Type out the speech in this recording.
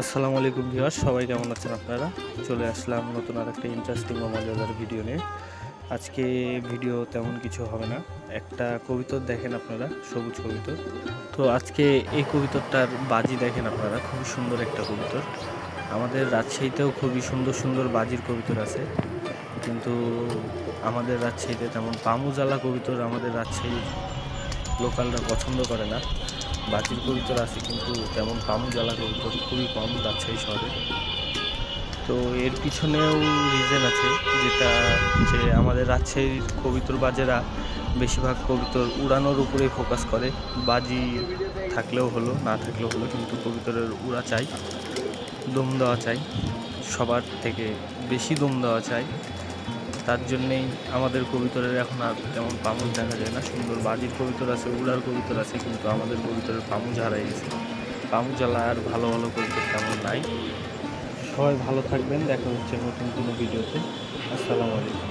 আসসালামু আলাইকুম ভিউয়ার্স, সবাই কেমন আছেন আপনারা? চলে আসলাম নতুন আরেকটা ইন্টারেস্টিং ও মজাদার ভিডিও নিয়ে। আজকে ভিডিও তেমন কিছু হবে না। একটা কবুতর দেখেন আপনারা, সবুজ কবুতর। তো আজকে এই কবুতরটার বাজি দেখেন আপনারা, খুবই সুন্দর একটা কবুতর। আমাদের রাজশাহীতেও খুবই সুন্দর সুন্দর বাজির কবুতর আছে, কিন্তু আমাদের রাজশাহীতে তেমন পামুজালা কবুতর আমাদের রাজশাহীর লোকালরা পছন্দ করে না। বাজির কবুতর আছে কিন্তু তেমন পামুজালা কবুতর খুবই কম রাজশাহী শহরে। তো এর পিছনেও রিজন আছে, যেটা যে আমাদের রাজশাহীর কবুতর বাজেরা বেশিরভাগ কবুতর উড়ানোর উপরেই ফোকাস করে। বাজি থাকলেও হলো, না থাকলেও হলো, কিন্তু কবুতরের উড়া চাই, দম দেওয়া চাই, সবার থেকে বেশি দম দেওয়া চাই। তার জন্যেই আমাদের কবুতরের এখন আর তেমন পামুজ দেখা যায় না। সুন্দর বাজির কবুতর আছে, উড়ার কবুতর আছে, কিন্তু আমাদের কবুতরের পামুজ হারাই গেছে। পামুজালা আর ভালো ভালো কবুতর তেমন নাই। সবাই ভালো থাকবেন, দেখা হচ্ছে নতুন কোনো ভিডিওতে। আসসালামু আলাইকুম।